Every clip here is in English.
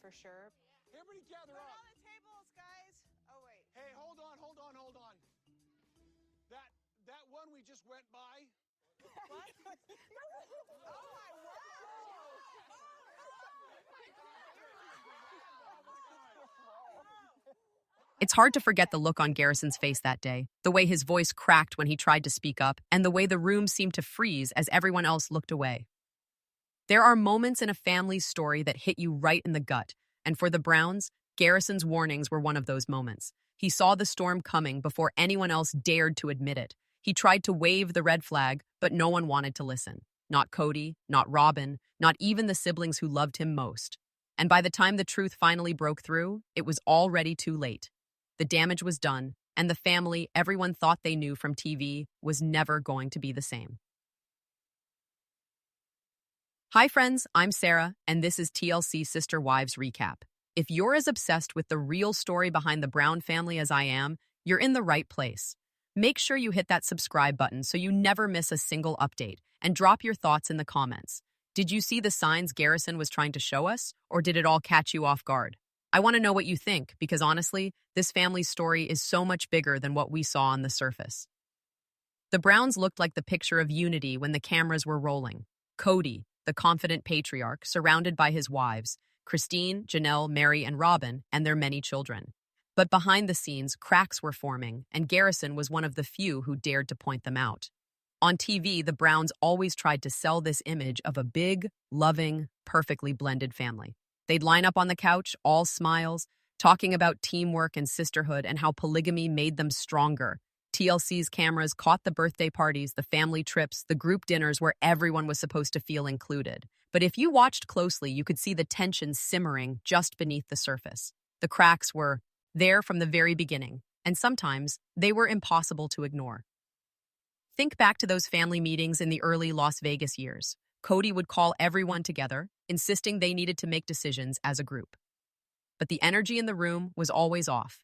for sure. Everybody gather Put up. on the tables, guys. Oh, wait. Hey, hold on. That one we just went by. What? Oh, my word. It's hard to forget the look on Garrison's face that day, the way his voice cracked when he tried to speak up, and the way the room seemed to freeze as everyone else looked away. There are moments in a family's story that hit you right in the gut, and for the Browns, Garrison's warnings were one of those moments. He saw the storm coming before anyone else dared to admit it. He tried to wave the red flag, but no one wanted to listen. Not Kody, not Robyn, not even the siblings who loved him most. And by the time the truth finally broke through, it was already too late. The damage was done, and the family everyone thought they knew from TV was never going to be the same. Hi friends, I'm Sarah, and this is TLC Sister Wives Recap. If you're as obsessed with the real story behind the Brown family as I am, you're in the right place. Make sure you hit that subscribe button so you never miss a single update, and drop your thoughts in the comments. Did you see the signs Garrison was trying to show us, or did it all catch you off guard? I want to know what you think, because honestly, this family's story is so much bigger than what we saw on the surface. The Browns looked like the picture of unity when the cameras were rolling. Kody, the confident patriarch, surrounded by his wives, Christine, Janelle, Meri, and Robyn, and their many children. But behind the scenes, cracks were forming, and Garrison was one of the few who dared to point them out. On TV, the Browns always tried to sell this image of a big, loving, perfectly blended family. They'd line up on the couch, all smiles, talking about teamwork and sisterhood and how polygamy made them stronger. TLC's cameras caught the birthday parties, the family trips, the group dinners where everyone was supposed to feel included. But if you watched closely, you could see the tension simmering just beneath the surface. The cracks were there from the very beginning, and sometimes they were impossible to ignore. Think back to those family meetings in the early Las Vegas years. Kody would call everyone together, insisting they needed to make decisions as a group. But the energy in the room was always off.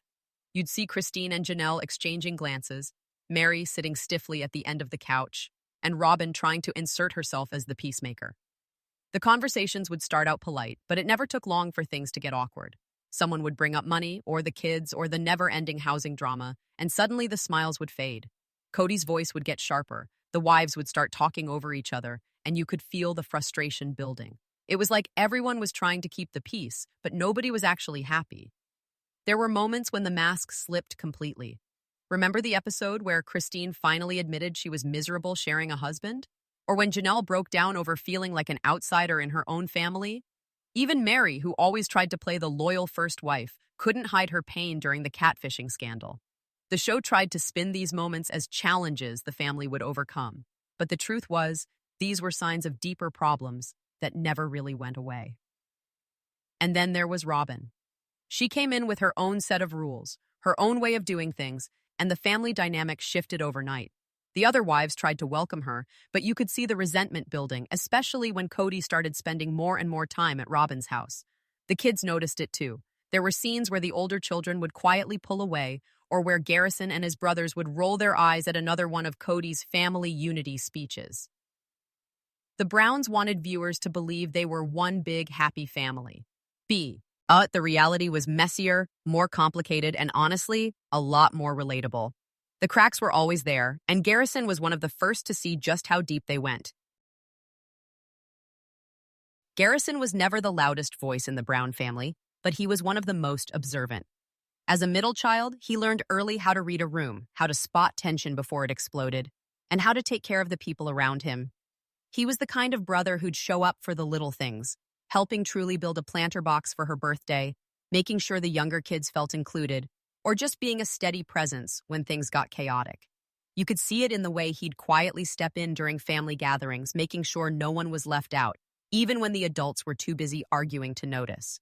You'd see Christine and Janelle exchanging glances, Meri sitting stiffly at the end of the couch, and Robyn trying to insert herself as the peacemaker. The conversations would start out polite, but it never took long for things to get awkward. Someone would bring up money, or the kids, or the never-ending housing drama, and suddenly the smiles would fade. Kody's voice would get sharper, the wives would start talking over each other, and you could feel the frustration building. It was like everyone was trying to keep the peace, but nobody was actually happy. There were moments when the mask slipped completely. Remember the episode where Christine finally admitted she was miserable sharing a husband? Or when Janelle broke down over feeling like an outsider in her own family? Even Meri, who always tried to play the loyal first wife, couldn't hide her pain during the catfishing scandal. The show tried to spin these moments as challenges the family would overcome. But the truth was, these were signs of deeper problems that never really went away. And then there was Robyn. She came in with her own set of rules, her own way of doing things, and the family dynamic shifted overnight. The other wives tried to welcome her, but you could see the resentment building, especially when Kody started spending more and more time at Robyn's house. The kids noticed it too. There were scenes where the older children would quietly pull away, or where Garrison and his brothers would roll their eyes at another one of Kody's family unity speeches. The Browns wanted viewers to believe they were one big happy family. The reality was messier, more complicated, and honestly, a lot more relatable. The cracks were always there, and Garrison was one of the first to see just how deep they went. Garrison was never the loudest voice in the Brown family, but he was one of the most observant. As a middle child, he learned early how to read a room, how to spot tension before it exploded, and how to take care of the people around him. He was the kind of brother who'd show up for the little things, helping Truly build a planter box for her birthday, making sure the younger kids felt included, or just being a steady presence when things got chaotic. You could see it in the way he'd quietly step in during family gatherings, making sure no one was left out, even when the adults were too busy arguing to notice.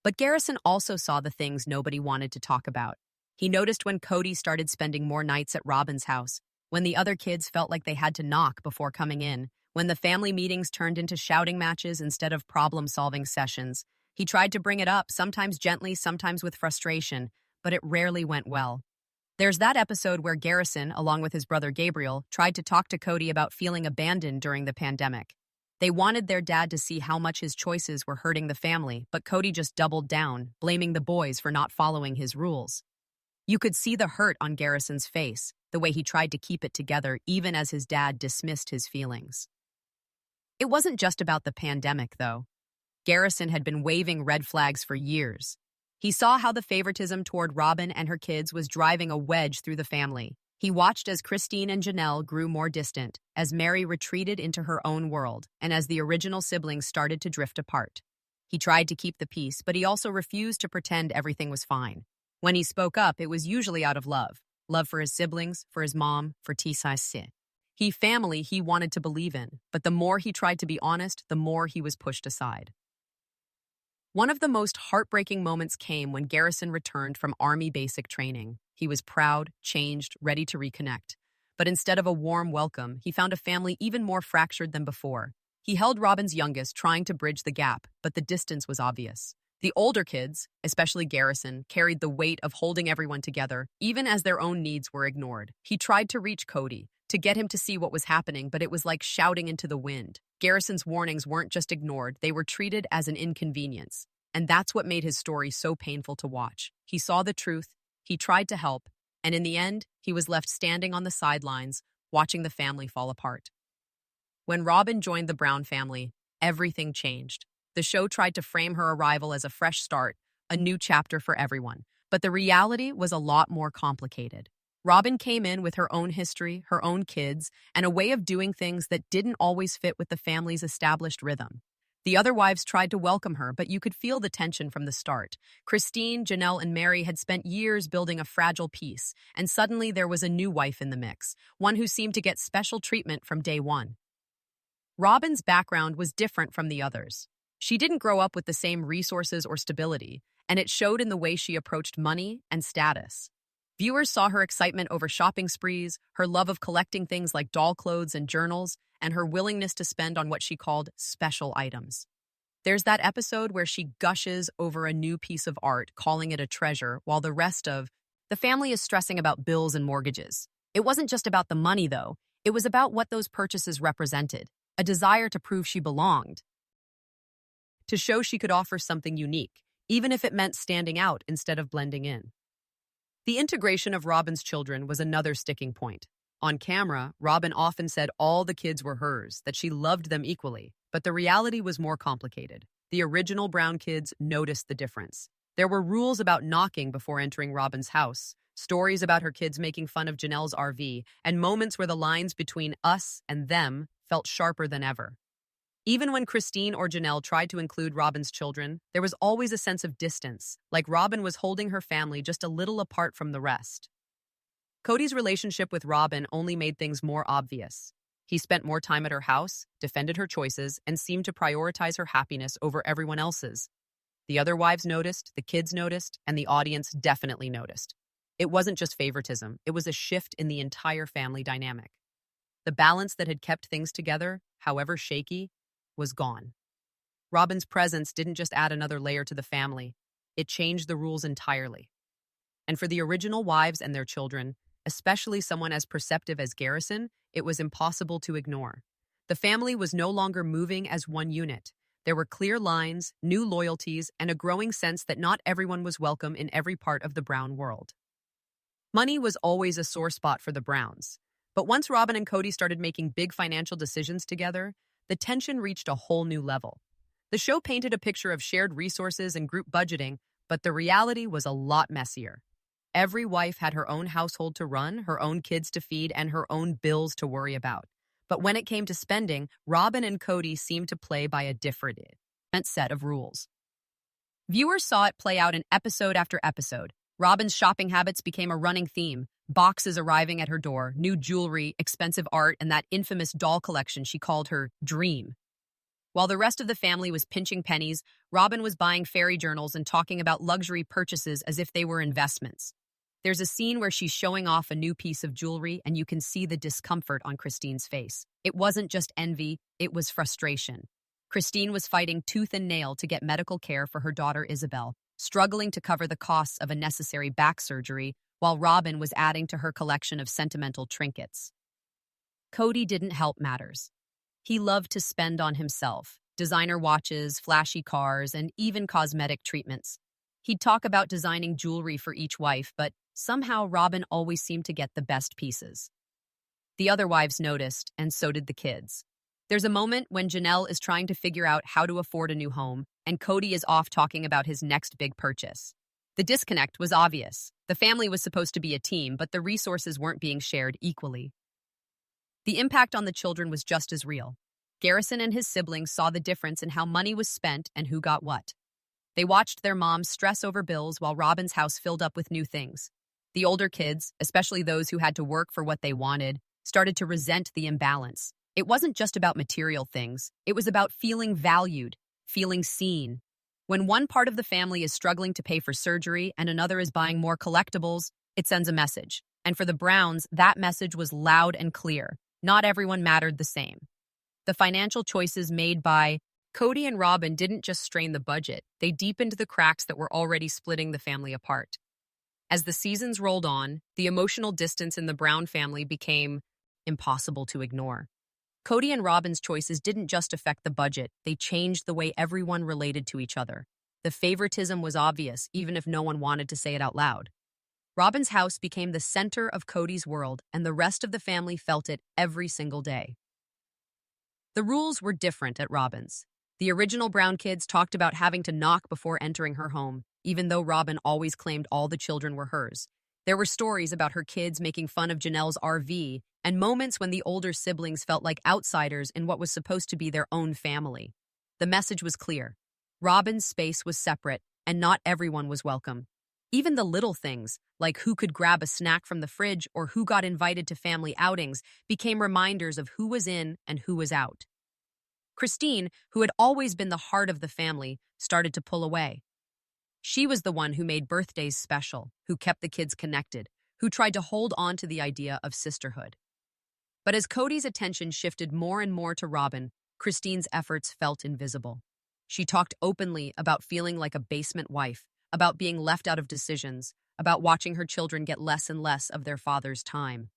But Garrison also saw the things nobody wanted to talk about. He noticed when Kody started spending more nights at Robyn's house, when the other kids felt like they had to knock before coming in, when the family meetings turned into shouting matches instead of problem-solving sessions. He tried to bring it up, sometimes gently, sometimes with frustration, but it rarely went well. There's that episode where Garrison, along with his brother Gabriel, tried to talk to Kody about feeling abandoned during the pandemic. They wanted their dad to see how much his choices were hurting the family, but Kody just doubled down, blaming the boys for not following his rules. You could see the hurt on Garrison's face, the way he tried to keep it together even as his dad dismissed his feelings. It wasn't just about the pandemic, though. Garrison had been waving red flags for years. He saw how the favoritism toward Robyn and her kids was driving a wedge through the family. He watched as Christine and Janelle grew more distant, as Meri retreated into her own world, and as the original siblings started to drift apart. He tried to keep the peace, but he also refused to pretend everything was fine. When he spoke up, it was usually out of love. Love for his siblings, for his mom, for Tsai. Family he wanted to believe in, but the more he tried to be honest, the more he was pushed aside. One of the most heartbreaking moments came when Garrison returned from Army basic training. He was proud, changed, ready to reconnect. But instead of a warm welcome, he found a family even more fractured than before. He held Robyn's youngest, trying to bridge the gap, but the distance was obvious. The older kids, especially Garrison, carried the weight of holding everyone together, even as their own needs were ignored. He tried to reach Kody, to get him to see what was happening, but it was like shouting into the wind. Garrison's warnings weren't just ignored, they were treated as an inconvenience. And that's what made his story so painful to watch. He saw the truth, he tried to help, and in the end, he was left standing on the sidelines, watching the family fall apart. When Robyn joined the Brown family, everything changed. The show tried to frame her arrival as a fresh start, a new chapter for everyone. But the reality was a lot more complicated. Robyn came in with her own history, her own kids, and a way of doing things that didn't always fit with the family's established rhythm. The other wives tried to welcome her, but you could feel the tension from the start. Christine, Janelle, and Meri had spent years building a fragile peace, and suddenly there was a new wife in the mix, one who seemed to get special treatment from day one. Robyn's background was different from the others. She didn't grow up with the same resources or stability, and it showed in the way she approached money and status. Viewers saw her excitement over shopping sprees, her love of collecting things like doll clothes and journals, and her willingness to spend on what she called special items. There's that episode where she gushes over a new piece of art, calling it a treasure, while the rest of the family is stressing about bills and mortgages. It wasn't just about the money, though. It was about what those purchases represented, a desire to prove she belonged, to show she could offer something unique, even if it meant standing out instead of blending in. The integration of Robyn's children was another sticking point. On camera, Robyn often said all the kids were hers, that she loved them equally, but the reality was more complicated. The original Brown kids noticed the difference. There were rules about knocking before entering Robyn's house, stories about her kids making fun of Janelle's RV, and moments where the lines between us and them felt sharper than ever. Even when Christine or Janelle tried to include Robyn's children, there was always a sense of distance, like Robyn was holding her family just a little apart from the rest. Kody's relationship with Robyn only made things more obvious. He spent more time at her house, defended her choices, and seemed to prioritize her happiness over everyone else's. The other wives noticed, the kids noticed, and the audience definitely noticed. It wasn't just favoritism, it was a shift in the entire family dynamic. The balance that had kept things together, however shaky, was gone. Robyn's presence didn't just add another layer to the family, it changed the rules entirely. And for the original wives and their children, especially someone as perceptive as Garrison, it was impossible to ignore. The family was no longer moving as one unit. There were clear lines, new loyalties, and a growing sense that not everyone was welcome in every part of the Brown world. Money was always a sore spot for the Browns. But once Robyn and Kody started making big financial decisions together, the tension reached a whole new level. The show painted a picture of shared resources and group budgeting, but the reality was a lot messier. Every wife had her own household to run, her own kids to feed, and her own bills to worry about. But when it came to spending, Robyn and Kody seemed to play by a different set of rules. Viewers saw it play out in episode after episode. Robyn's shopping habits became a running theme. Boxes arriving at her door, new jewelry, expensive art, and that infamous doll collection she called her dream. While the rest of the family was pinching pennies, Robyn was buying fairy journals and talking about luxury purchases as if they were investments. There's a scene where she's showing off a new piece of jewelry, and you can see the discomfort on Christine's face. It wasn't just envy, it was frustration. Christine was fighting tooth and nail to get medical care for her daughter Isabel, struggling to cover the costs of a necessary back surgery, while Robyn was adding to her collection of sentimental trinkets. Kody didn't help matters. He loved to spend on himself, designer watches, flashy cars, and even cosmetic treatments. He'd talk about designing jewelry for each wife, but somehow Robyn always seemed to get the best pieces. The other wives noticed, and so did the kids. There's a moment when Janelle is trying to figure out how to afford a new home, and Kody is off talking about his next big purchase. The disconnect was obvious. The family was supposed to be a team, but the resources weren't being shared equally. The impact on the children was just as real. Garrison and his siblings saw the difference in how money was spent and who got what. They watched their moms stress over bills while Robyn's house filled up with new things. The older kids, especially those who had to work for what they wanted, started to resent the imbalance. It wasn't just about material things. It was about feeling valued, feeling seen. When one part of the family is struggling to pay for surgery and another is buying more collectibles, it sends a message. And for the Browns, that message was loud and clear. Not everyone mattered the same. The financial choices made by Kody and Robyn didn't just strain the budget, they deepened the cracks that were already splitting the family apart. As the seasons rolled on, the emotional distance in the Brown family became impossible to ignore. Kody and Robyn's choices didn't just affect the budget, they changed the way everyone related to each other. The favoritism was obvious, even if no one wanted to say it out loud. Robyn's house became the center of Kody's world, and the rest of the family felt it every single day. The rules were different at Robyn's. The original Brown kids talked about having to knock before entering her home, even though Robyn always claimed all the children were hers. There were stories about her kids making fun of Janelle's RV, and moments when the older siblings felt like outsiders in what was supposed to be their own family. The message was clear. Robyn's space was separate, and not everyone was welcome. Even the little things, like who could grab a snack from the fridge or who got invited to family outings, became reminders of who was in and who was out. Christine, who had always been the heart of the family, started to pull away. She was the one who made birthdays special, who kept the kids connected, who tried to hold on to the idea of sisterhood. But as Kody's attention shifted more and more to Robyn, Christine's efforts felt invisible. She talked openly about feeling like a basement wife, about being left out of decisions, about watching her children get less and less of their father's time.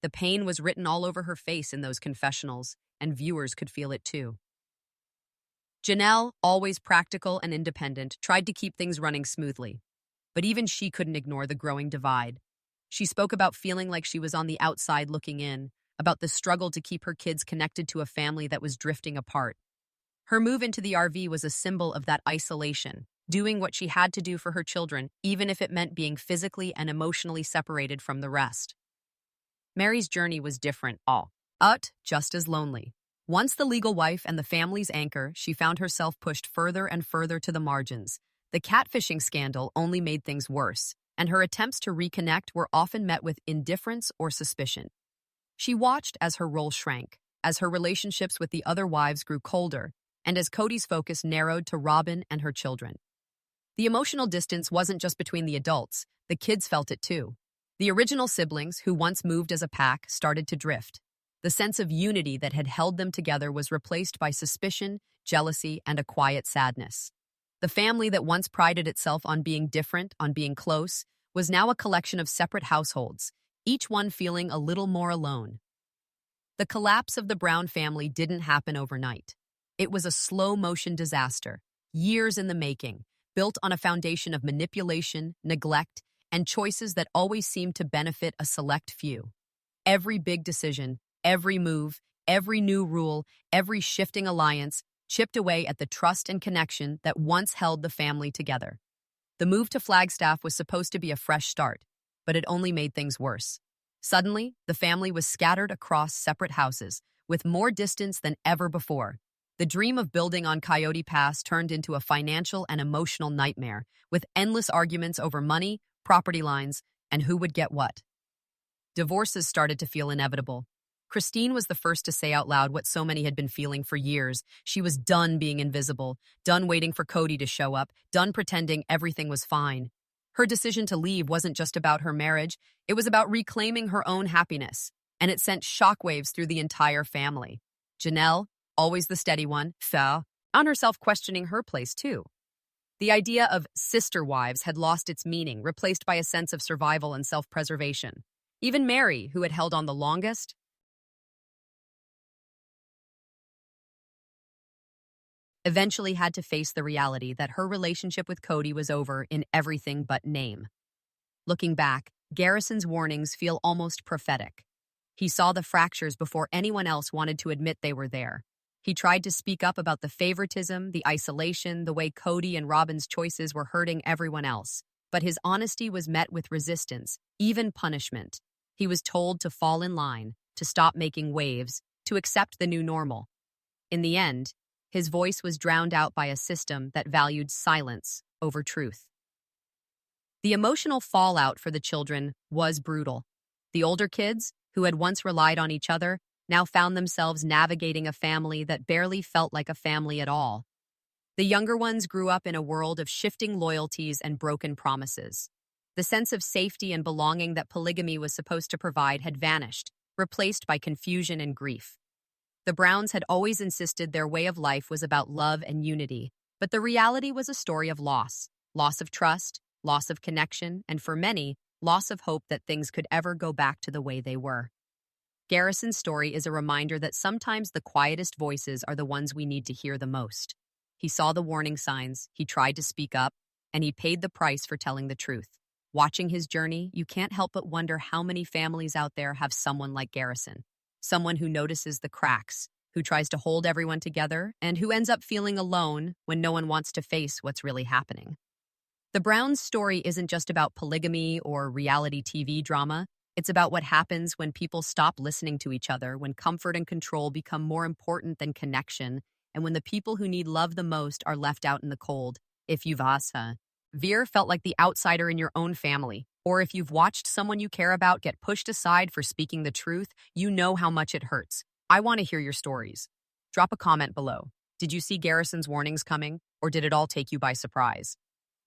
The pain was written all over her face in those confessionals, and viewers could feel it too. Janelle, always practical and independent, tried to keep things running smoothly. But even she couldn't ignore the growing divide. She spoke about feeling like she was on the outside looking in, about the struggle to keep her kids connected to a family that was drifting apart. Her move into the RV was a symbol of that isolation, doing what she had to do for her children, even if it meant being physically and emotionally separated from the rest. Meri's journey was different, but just as lonely. Once the legal wife and the family's anchor, she found herself pushed further and further to the margins. The catfishing scandal only made things worse, and her attempts to reconnect were often met with indifference or suspicion. She watched as her role shrank, as her relationships with the other wives grew colder, and as Kody's focus narrowed to Robyn and her children. The emotional distance wasn't just between the adults, the kids felt it too. The original siblings, who once moved as a pack, started to drift. The sense of unity that had held them together was replaced by suspicion, jealousy, and a quiet sadness. The family that once prided itself on being different, on being close, was now a collection of separate households, each one feeling a little more alone. The collapse of the Brown family didn't happen overnight. It was a slow-motion disaster, years in the making, built on a foundation of manipulation, neglect, and choices that always seemed to benefit a select few. Every big decision, every move, every new rule, every shifting alliance chipped away at the trust and connection that once held the family together. The move to Flagstaff was supposed to be a fresh start, but it only made things worse. Suddenly, the family was scattered across separate houses, with more distance than ever before. The dream of building on Coyote Pass turned into a financial and emotional nightmare, with endless arguments over money, property lines, and who would get what. Divorces started to feel inevitable. Christine was the first to say out loud what so many had been feeling for years. She was done being invisible, done waiting for Kody to show up, done pretending everything was fine. Her decision to leave wasn't just about her marriage, it was about reclaiming her own happiness, and it sent shockwaves through the entire family. Janelle, always the steady one, found herself questioning her place too. The idea of sister wives had lost its meaning, replaced by a sense of survival and self-preservation. Even Meri, who had held on the longest, eventually had to face the reality that her relationship with Kody was over in everything but name. Looking back, Garrison's warnings feel almost prophetic. He saw the fractures before anyone else wanted to admit they were there. He tried to speak up about the favoritism, the isolation, the way Kody and Robyn's choices were hurting everyone else. But his honesty was met with resistance, even punishment. He was told to fall in line, to stop making waves, to accept the new normal. In the end, his voice was drowned out by a system that valued silence over truth. The emotional fallout for the children was brutal. The older kids, who had once relied on each other, now found themselves navigating a family that barely felt like a family at all. The younger ones grew up in a world of shifting loyalties and broken promises. The sense of safety and belonging that polygamy was supposed to provide had vanished, replaced by confusion and grief. The Browns had always insisted their way of life was about love and unity, but the reality was a story of loss of trust, loss of connection, and for many, loss of hope that things could ever go back to the way they were. Garrison's story is a reminder that sometimes the quietest voices are the ones we need to hear the most. He saw the warning signs, he tried to speak up, and he paid the price for telling the truth. Watching his journey, you can't help but wonder how many families out there have someone like Garrison. Someone who notices the cracks, who tries to hold everyone together, and who ends up feeling alone when no one wants to face what's really happening. The Browns' story isn't just about polygamy or reality TV drama. It's about what happens when people stop listening to each other, when comfort and control become more important than connection, and when the people who need love the most are left out in the cold. If you've Veer felt like the outsider in your own family, or if you've watched someone you care about get pushed aside for speaking the truth, you know how much it hurts. I want to hear your stories. Drop a comment below. Did you see Garrison's warnings coming, or did it all take you by surprise?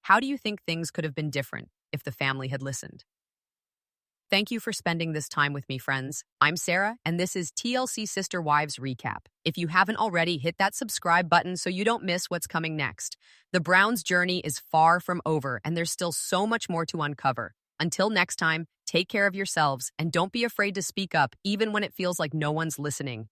How do you think things could have been different if the family had listened? Thank you for spending this time with me, friends. I'm Sarah, and this is TLC Sister Wives Recap. If you haven't already, hit that subscribe button so you don't miss what's coming next. The Browns' journey is far from over, and there's still so much more to uncover. Until next time, take care of yourselves, and don't be afraid to speak up even when it feels like no one's listening.